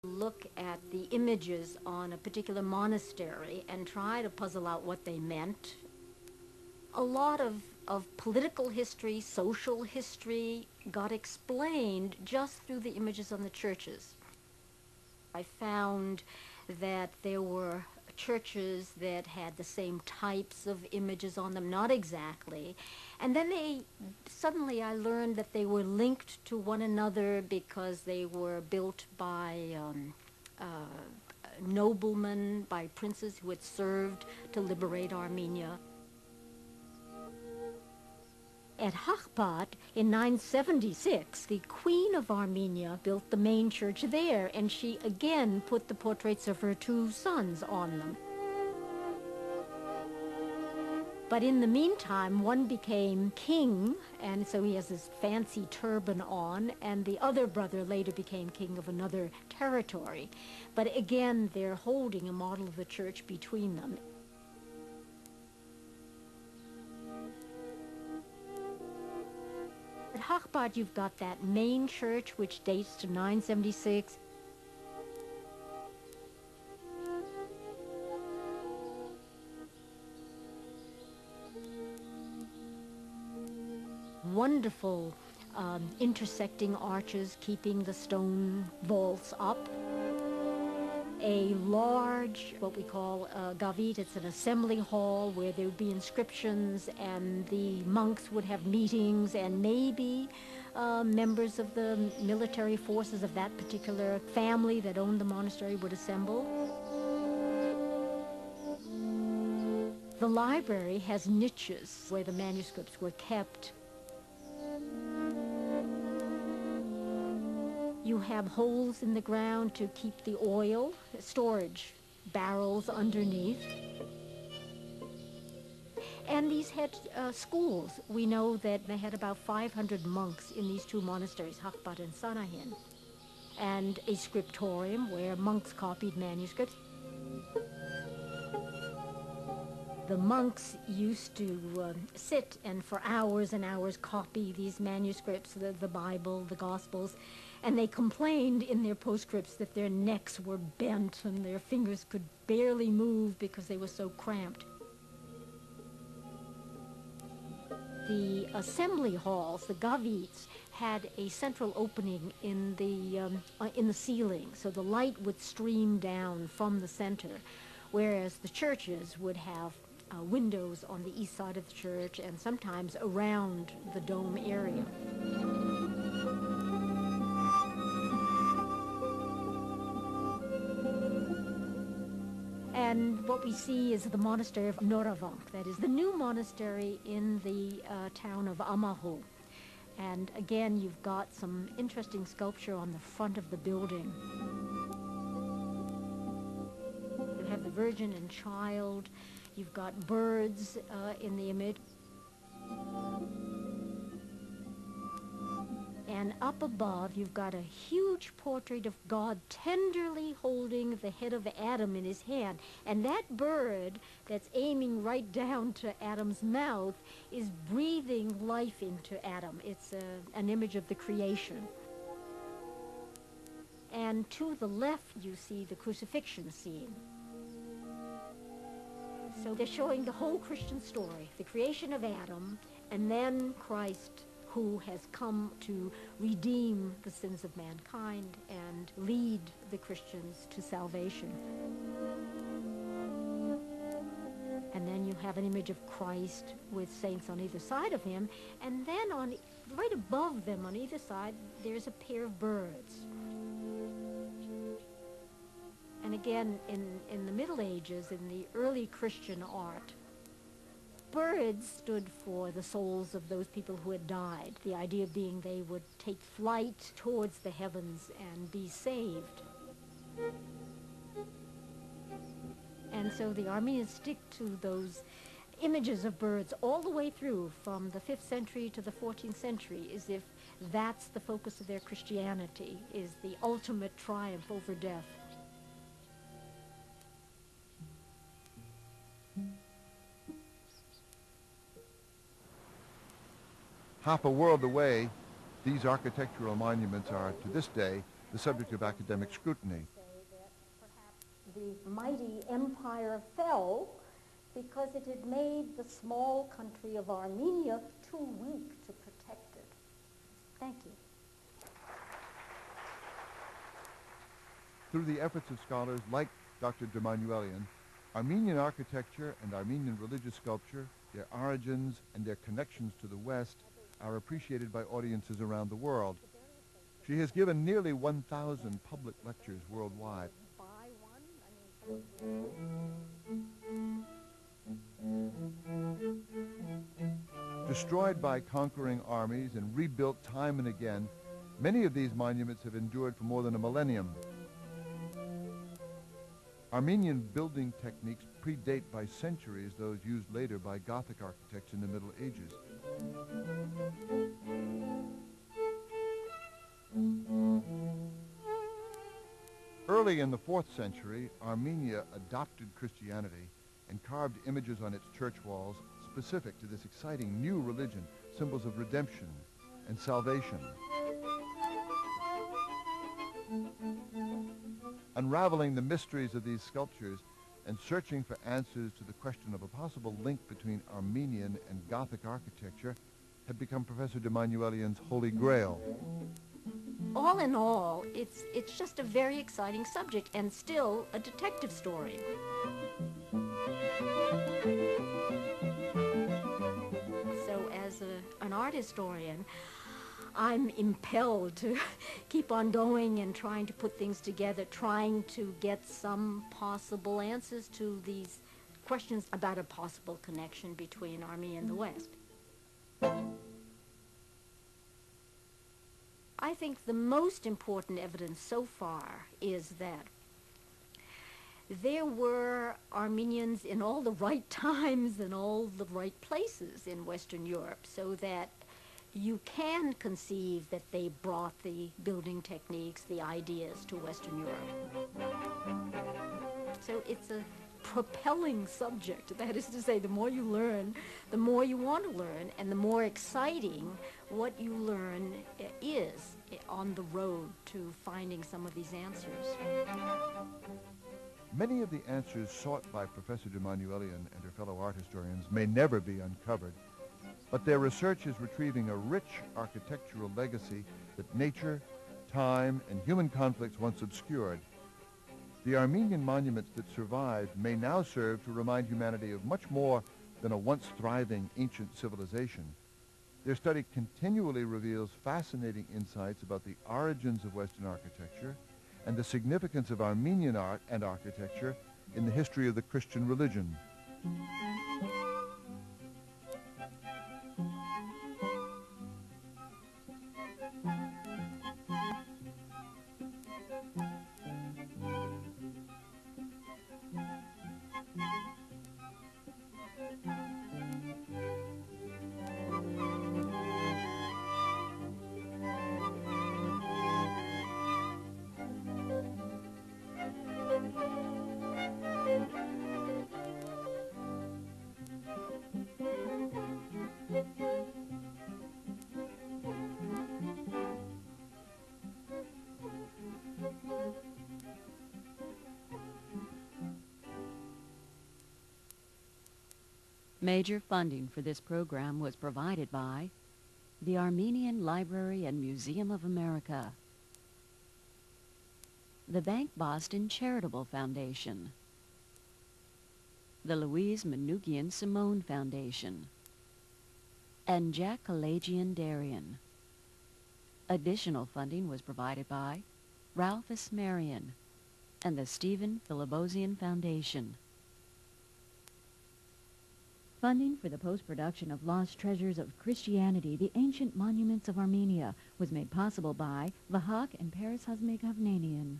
Look at the images on a particular monastery and try to puzzle out what they meant. A lot of political history, social history got explained just through the images on the churches. I found that there were churches that had the same types of images on them, not exactly. And then suddenly I learned that they were linked to one another because they were built by noblemen, by princes who had served to liberate Armenia. At Hakhpat in 976, the Queen of Armenia built the main church there, and she again put the portraits of her two sons on them. But in the meantime, one became king, and so he has this fancy turban on, and the other brother later became king of another territory. But again, they're holding a model of the church between them. At Hakhpat, you've got that main church, which dates to 976. Wonderful intersecting arches keeping the stone vaults up. A large, what we call a gavit, it's an assembly hall where there would be inscriptions and the monks would have meetings, and maybe members of the military forces of that particular family that owned the monastery would assemble. The library has niches where the manuscripts were kept. You have holes in the ground to keep the oil, storage barrels underneath. And these had schools. We know that they had about 500 monks in these two monasteries, Hakhpat and Sanahin, and a scriptorium where monks copied manuscripts. The monks used to sit and for hours and hours copy these manuscripts, the Bible, the Gospels, and they complained in their postscripts that their necks were bent and their fingers could barely move because they were so cramped. The assembly halls, the gavits, had a central opening in the ceiling, so the light would stream down from the center, whereas the churches would have windows on the east side of the church and sometimes around the dome area. And what we see is the monastery of Noravank, that is the new monastery in the town of Amahu. And again, you've got some interesting sculpture on the front of the building. You have the Virgin and Child. You've got birds in the image. And up above, you've got a huge portrait of God tenderly holding the head of Adam in his hand. And that bird that's aiming right down to Adam's mouth is breathing life into Adam. It's an image of the creation. And to the left, you see the crucifixion scene. So they're showing the whole Christian story, the creation of Adam, and then Christ, who has come to redeem the sins of mankind and lead the Christians to salvation. And then you have an image of Christ with saints on either side of him, and then right above them on either side, there's a pair of birds. And again, in the Middle Ages, in the early Christian art, birds stood for the souls of those people who had died. The idea being they would take flight towards the heavens and be saved. And so the Armenians stick to those images of birds all the way through, from the 5th century to the 14th century, as if that's the focus of their Christianity, is the ultimate triumph over death. Half a world away, these architectural monuments are, to this day, the subject of academic scrutiny. The mighty empire fell because it had made the small country of Armenia too weak to protect it. Thank you. Through the efforts of scholars like Dr. de Manuelian, Armenian architecture and Armenian religious sculpture, their origins and their connections to the West, are appreciated by audiences around the world. She has given nearly 1,000 public lectures worldwide. Destroyed by conquering armies and rebuilt time and again, many of these monuments have endured for more than a millennium. Armenian building techniques predate by centuries those used later by Gothic architects in the Middle Ages. Early in the 4th century, Armenia adopted Christianity and carved images on its church walls specific to this exciting new religion, symbols of redemption and salvation. Unraveling the mysteries of these sculptures and searching for answers to the question of a possible link between Armenian and Gothic architecture had become Professor de Manuelian's holy grail. All in all, it's just a very exciting subject and still a detective story. So as an art historian, I'm impelled to keep on going and trying to put things together, trying to get some possible answers to these questions about a possible connection between Armenia and the West. I think the most important evidence so far is that there were Armenians in all the right times and all the right places in Western Europe, so that you can conceive that they brought the building techniques, the ideas to Western Europe. So it's a propelling subject. That is to say, the more you learn, the more you want to learn, and the more exciting what you learn is on the road to finding some of these answers. Many of the answers sought by Professor de Manuelian and her fellow art historians may never be uncovered, but their research is retrieving a rich architectural legacy that nature, time, and human conflicts once obscured. The Armenian monuments that survive may now serve to remind humanity of much more than a once thriving ancient civilization. Their study continually reveals fascinating insights about the origins of Western architecture and the significance of Armenian art and architecture in the history of the Christian religion. Major funding for this program was provided by the Armenian Library and Museum of America, the BankBoston Charitable Foundation, the Louise Manoogian Simone Foundation, and Jack Kalajian Darian. Additional funding was provided by Ralph Hasmig and the Stephen Philibosian Foundation. Funding for the post-production of Lost Treasures of Christianity, the Ancient Monuments of Armenia, was made possible by Vahakn and Hasmig Hovnanian.